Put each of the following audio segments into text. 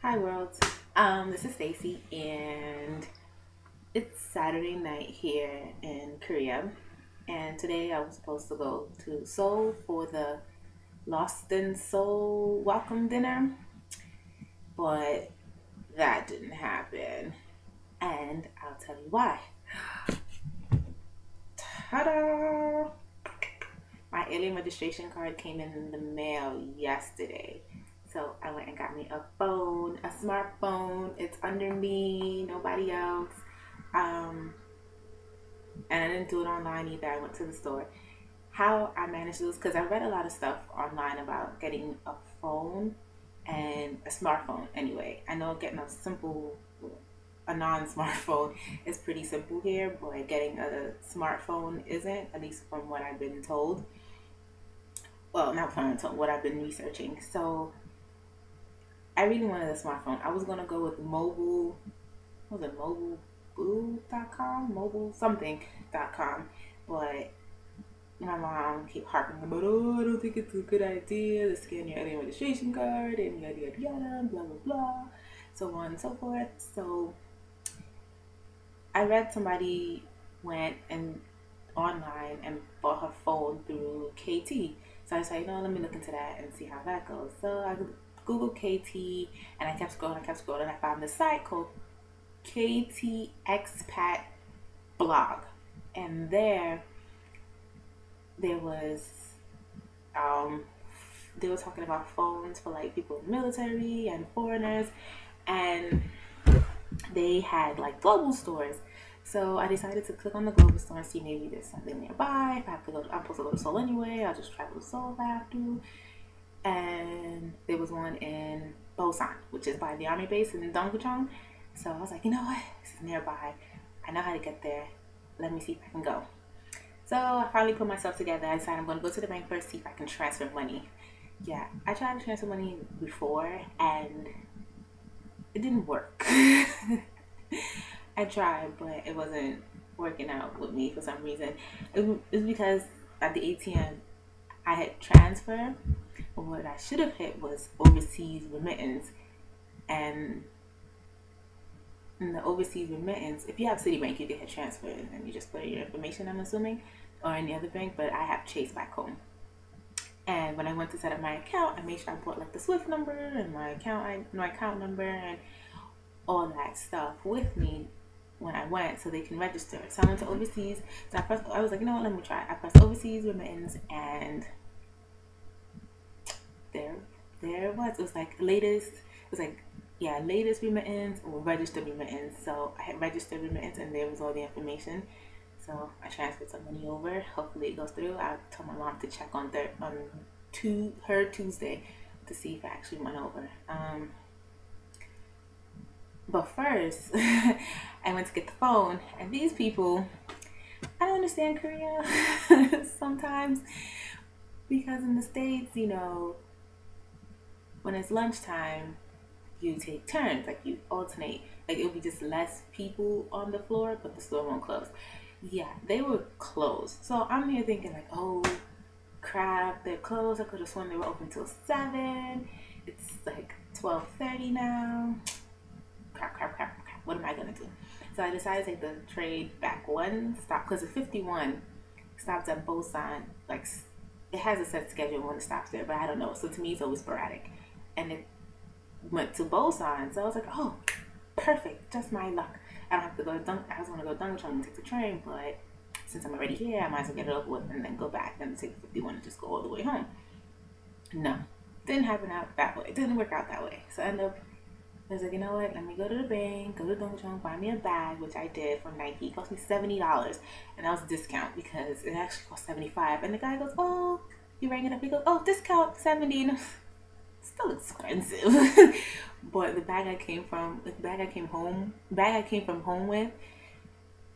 Hi world. This is Stacy and it's Saturday night here in Korea. And today I was supposed to go to Seoul for the Lost in Seoul welcome dinner, but that didn't happen. And I'll tell you why. Ta-da! My alien registration card came in the mail yesterday. So I went and got me a phone, a smartphone. It's under me, nobody else. Um, and I didn't do it online either. I went to the store. How I managed this, because I read a lot of stuff online about getting a phone and a smartphone anyway. I know getting a non-smartphone is pretty simple here, but getting a smartphone isn't, at least from what I've been told. Well, not from what I've been researching. So I really wanted a smartphone. I was gonna go with mobile. What was it, mobileboo.com, mobile something.com, but my mom kept harping about, oh, I don't think it's a good idea to scan your alien registration card and yada yada yada, blah blah blah, so on and so forth. So I read somebody went and online and bought her phone through KT. So I said, let me look into that and see how that goes. So I Googled KT and I kept scrolling. I found this site called KT Expat Blog. And there was, they were talking about phones for like people in the military and foreigners. And they had like global stores. So I decided to click on the global store and see maybe there's something nearby. If I have to go, I'm supposed to go to Seoul anyway. I'll just travel to Seoul if I have to. And there was one in Busan, which is by the army base in Donggucheon. So I was like, you know what? This is nearby. I know how to get there. Let me see if I can go. So I finally put myself together. I decided I'm going to go to the bank first, see if I can transfer money. Yeah, I tried to transfer money before and it didn't work. I tried, but it wasn't working out with me for some reason. It was because at the ATM, I had transfer, but what I should have hit was overseas remittance. And in the overseas remittance, if you have Citibank, you can hit transfer and you just put in your information, I'm assuming, or any other bank, but I have Chase back home. And when I went to set up my account, I made sure I brought like the SWIFT number and my account number and all that stuff with me when I went, so they can register. So I went to overseas. So I was like, let me try. I pressed overseas remittance, and there it was. It was like latest. It was like, yeah, latest remittance or registered remittance. So I had registered remittance, and there was all the information. So I transferred some money over. Hopefully it goes through. I told my mom to check on her Tuesday to see if it actually went over. But first, I went to get the phone, and these people, I don't understand Korea sometimes, because in the States, when it's lunchtime, you take turns, like you alternate, like it'll be just less people on the floor, but the store won't close. Yeah, they were closed. So I'm here thinking like, oh crap, they're closed. I could have sworn they were open till 7. It's like 12:30 now. Crap. What am I gonna do? So I decided to take the train back one stop, because the 51 stops at Busan. Like, it has a set schedule when it stops there, but I don't know. So to me, it's always sporadic. And it went to Busan, so I was like, oh, perfect, just my luck. I don't have to go to I was gonna go to Donggucheon and take the train, but since I'm already here, I might as well get it over with and then go back and take the 51 and just go all the way home. No, didn't happen out that way. It didn't work out that way. So I ended up, I was like, you know what? Let me go to the bank, go to Donggucheon, buy me a bag, which I did from Nike. It cost me $70, and that was a discount because it actually cost $75. And the guy goes, "Oh," he rang it up. He goes, "Oh, discount 70." And still expensive. But the bag I came from home with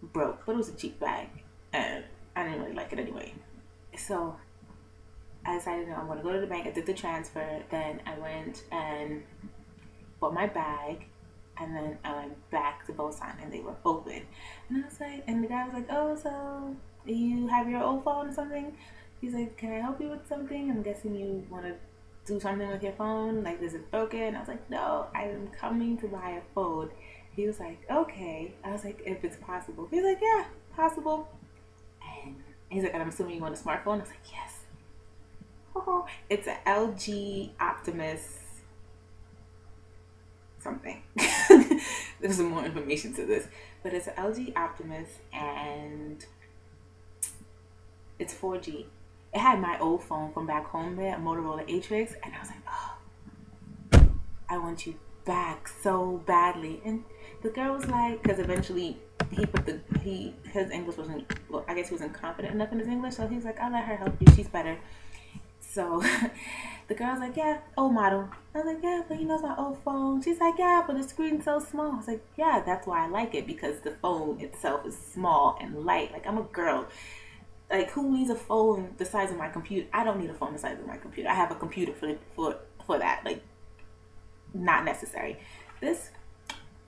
broke, but it was a cheap bag, and I didn't really like it anyway. So I decided, no, I'm gonna go to the bank. I did the transfer, then I went and bought my bag, and then I went back to Busan, and they were open. And I was like, and the guy was like, "Oh, so you have your old phone or something?" He's like, "Can I help you with something? I'm guessing you want to do something with your phone? Like, is it broken? I was like, no, I am coming to buy a phone. He was like, okay. I was like, if it's possible. He's like, yeah, possible. And he's like, I'm assuming you want a smartphone? I was like, yes. Oh, it's an LG Optimus something. There's some more information to this. But it's an LG Optimus and it's 4G. It had my old phone from back home there, a Motorola Atrix, and I was like, oh, I want you back so badly. And the girl was like, because eventually his English wasn't, well, I guess he wasn't confident enough in his English, so he was like, I'll let her help you, she's better. So the girl's like, yeah, old model. I was like, yeah, but he knows my old phone. She's like, yeah, but the screen's so small. I was like, yeah, that's why I like it, because the phone itself is small and light. Like, I'm a girl. Like, who needs a phone the size of my computer? I don't need a phone the size of my computer. I have a computer for that. Like, not necessary. This,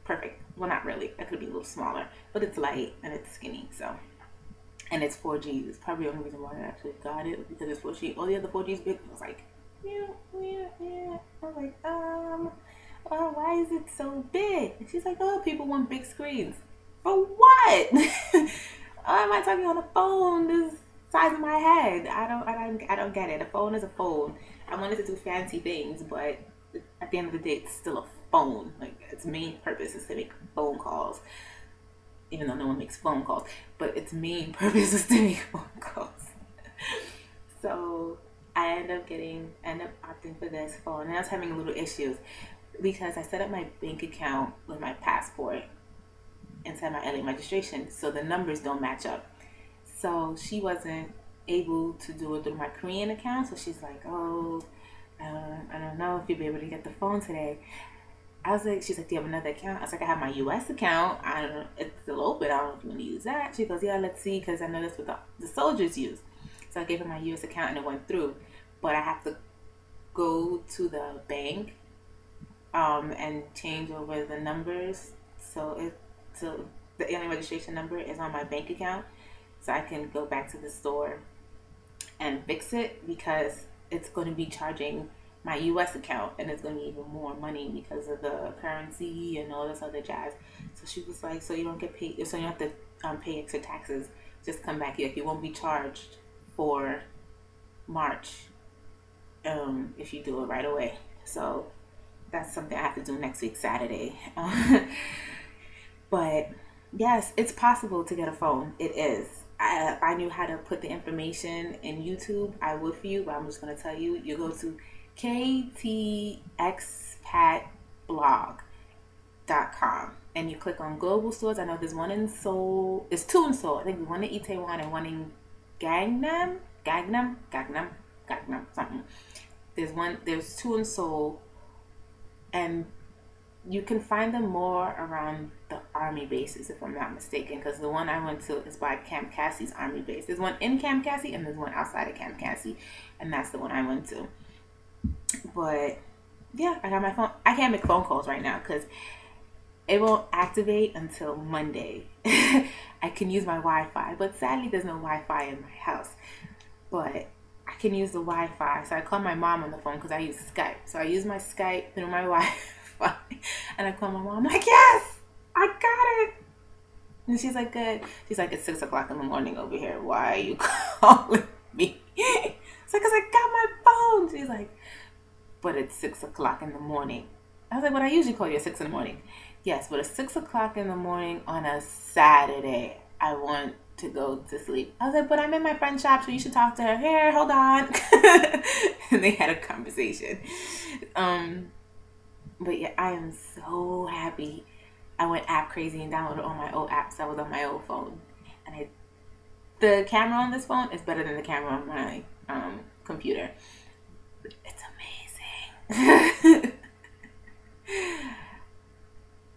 perfect. Well, not really. It could be a little smaller, but it's light and it's skinny. So, and it's 4G. It's probably the only reason why I actually got it, because it's 4G. All the other 4Gs big. I was like, yeah. I was like, why is it so big? And she's like, oh, people want big screens. For what? Why am I talking on a phone this size of my head? I don't get it. A phone is a phone. I wanted to do fancy things, but at the end of the day, it's still a phone. Like, its main purpose is to make phone calls, even though no one makes phone calls. But its main purpose is to make phone calls. So I end up opting for this phone, and I was having a little issues because I set up my bank account with my passport inside my LA registration, so the numbers don't match up. So she wasn't able to do it through my Korean account, so she's like, oh, I don't know if you'll be able to get the phone today. I was like, she's like, do you have another account? I was like, I have my US account. I don't know, it's still open. I don't know if you want to use that. She goes, yeah, let's see, because I know that's what the soldiers use. So I gave her my US account and it went through, but I have to go to the bank and change over the numbers, so the alien registration number is on my bank account, so I can go back to the store and fix it, because it's going to be charging my US account, and it's going to be even more money because of the currency and all this other jazz. So she was like, so you don't get paid, so you don't have to pay extra taxes, just come back here. You won't be charged for March if you do it right away. So that's something I have to do next week, Saturday. But yes, it's possible to get a phone. It is. If I knew how to put the information in YouTube, I would for you, but I'm just going to tell you, you go to ktexpatblog.com and you click on global stores. I know there's one in Seoul. There's two in Seoul. I think one in Itaewon and one in Gangnam, something. There's two in Seoul, and you can find them more around the army bases, if I'm not mistaken, because the one I went to is by Camp Cassie's army base. There's one in Camp Cassie and there's one outside of Camp Cassie, and that's the one I went to. But yeah, I got my phone. I can't make phone calls right now because it won't activate until Monday. I can use my Wi-Fi, but sadly there's no Wi-Fi in my house. But I can use the Wi-Fi, so I call my mom on the phone because I use Skype. So I use my Skype through my Wi-Fi. And I call my mom, I'm like, yes, I got it. And she's like, good. She's like, it's 6 o'clock in the morning over here. Why are you calling me? It's like, because I got my phone. She's like, but it's 6 o'clock in the morning. I was like, but I usually call you at 6 in the morning. Yes, but it's 6 o'clock in the morning on a Saturday. I want to go to sleep. I was like, but I'm in my friend's shop, so you should talk to her. Here, hold on. And they had a conversation. But yeah, I am so happy. I went app crazy and downloaded all my old apps that was on my old phone. And the camera on this phone is better than the camera on my computer. It's amazing.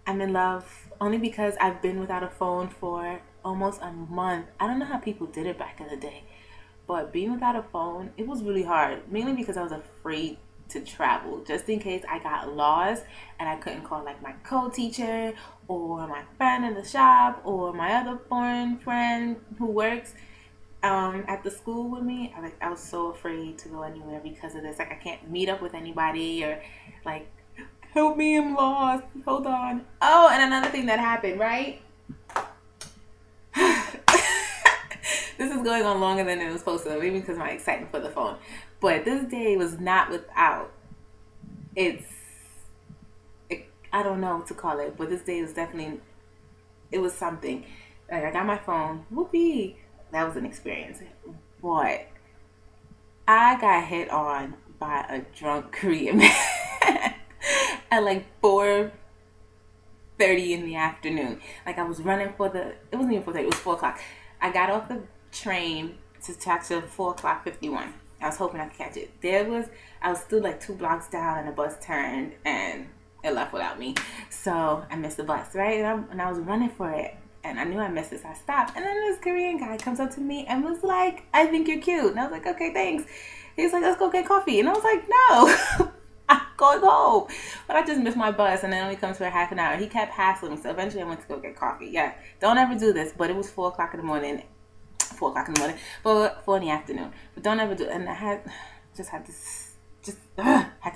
I'm in love only because I've been without a phone for almost a month. I don't know how people did it back in the day, but being without a phone, it was really hard. Mainly because I was afraid to travel, just in case I got lost and I couldn't call like my co-teacher or my friend in the shop or my other foreign friend who works. at the school with me. I was so afraid to go anywhere because of this. Like I can't meet up with anybody or like help me, I'm lost. Hold on. Oh, and another thing that happened, right? This is going on longer than it was supposed to, maybe because of my excitement for the phone. But this day was not without I don't know what to call it, but this day was definitely, it was something. Like I got my phone, whoopee. That was an experience. But I got hit on by a drunk Korean man at like 4:30 in the afternoon. Like I was running for it wasn't even 4:30, it was 4 o'clock. I got off the train to catch a 4 o'clock 51. I was hoping I could catch it. I was still like 2 blocks down and the bus turned and it left without me. So I missed the bus, right? And I was running for it. And I knew I missed it, so I stopped. And then this Korean guy comes up to me and was like, I think you're cute. And I was like, okay, thanks. He's like, let's go get coffee. And I was like, no, I'm going home. But I just missed my bus and it only comes for a half an hour. He kept hassling me. So eventually I went to go get coffee. Yeah, don't ever do this. But it was 4 o'clock in the morning. 4 o'clock in the morning. But 4 in the afternoon. But don't ever do it. And I had to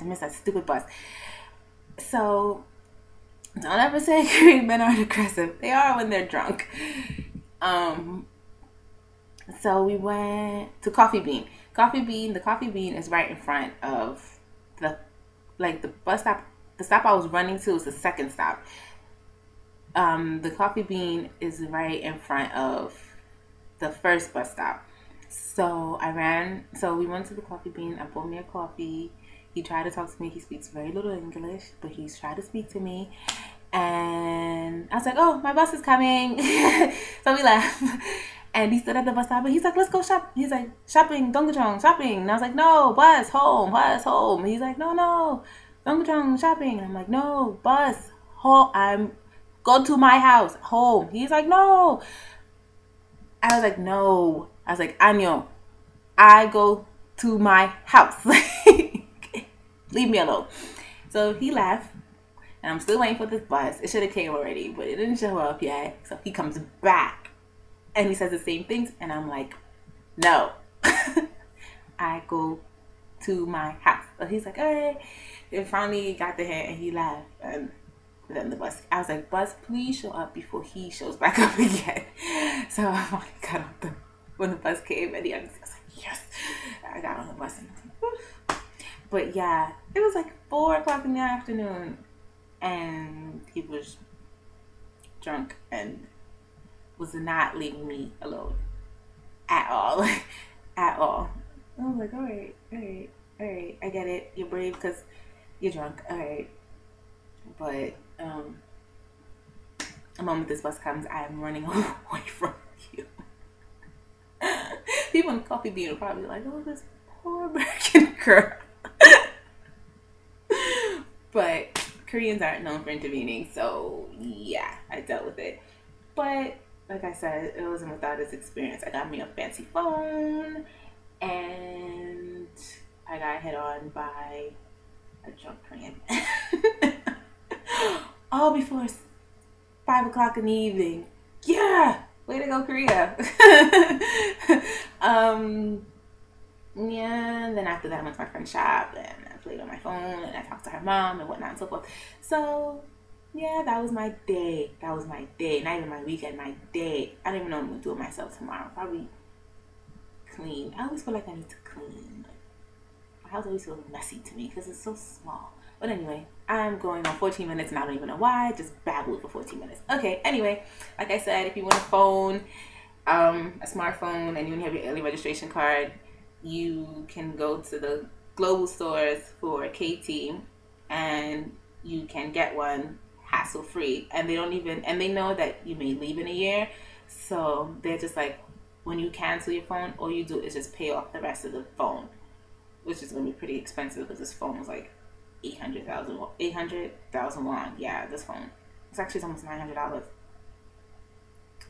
miss that stupid bus. So don't ever say Korean men aren't aggressive. They are when they're drunk. So we went to Coffee Bean. The Coffee Bean is right in front of the bus stop. The stop I was running to is the second stop. The Coffee Bean is right in front of the first bus stop. So we went to the Coffee Bean. I bought me a coffee. He tried to talk to me. He speaks very little English, but he's tried to speak to me. And I was like, oh, my bus is coming. So we left. And he stood at the bus stop, and he's like, let's go shop. He's like, shopping, Donggucheong, shopping. And I was like, no, bus, home. And he's like, no, Donggucheong, shopping. And I'm like, no, bus, home. Go to my house, home. He's like, no. I was like, no. I was like, Anyo, I go to my house. Leave me alone. So he left, and I'm still waiting for this bus. It should have came already, but it didn't show up yet. So he comes back, and he says the same things, and I'm like, no. I go to my house. So he's like, hey. And finally got the hint, and he left. And then the bus, I was like, bus, please show up before he shows back up again. So I finally got on when the bus came, and I was like, yes. I got on the bus, and but yeah, it was like 4 o'clock in the afternoon, and he was drunk and was not leaving me alone at all. At all. I was like, all right, I get it. You're brave because you're drunk. All right. But the moment this bus comes, I am running away from you. People in Coffee Bean are probably like, oh, this poor American girl. But Koreans aren't known for intervening, so yeah, I dealt with it. But like I said, it wasn't without its experience. I got me a fancy phone, and I got hit on by a drunk Korean. All before 5 o'clock in the evening. Yeah, way to go, Korea. Yeah, and then after that I went to my friend's shop and I played on my phone and I talked to her mom and whatnot and so forth. So yeah, that was my day. Not even my weekend, my day. I don't even know what I'm gonna do with myself tomorrow. Probably clean. I always feel like I need to clean. My house always feels messy to me because it's so small. But anyway, I'm going on 14 minutes and I don't even know why. I just babbled for 14 minutes. Okay, anyway, like I said, if you want a phone, a smartphone, and you have your early registration card, you can go to the global stores for KT and you can get one hassle free. And they know that you may leave in a year. So they're just like, when you cancel your phone, all you do is just pay off the rest of the phone, which is going to be pretty expensive because this phone was like 800,000 won. Yeah, this phone. It's actually almost $900.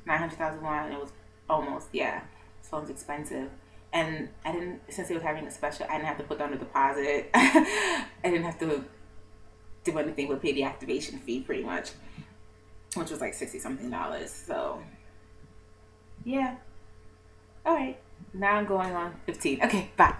900,000 won, and it was almost, yeah, this phone's expensive. And since they were having a special, I didn't have to put down a deposit. I didn't have to do anything but pay the activation fee pretty much, which was like $60 something. So yeah, All right. Now I'm going on 15. Okay, bye.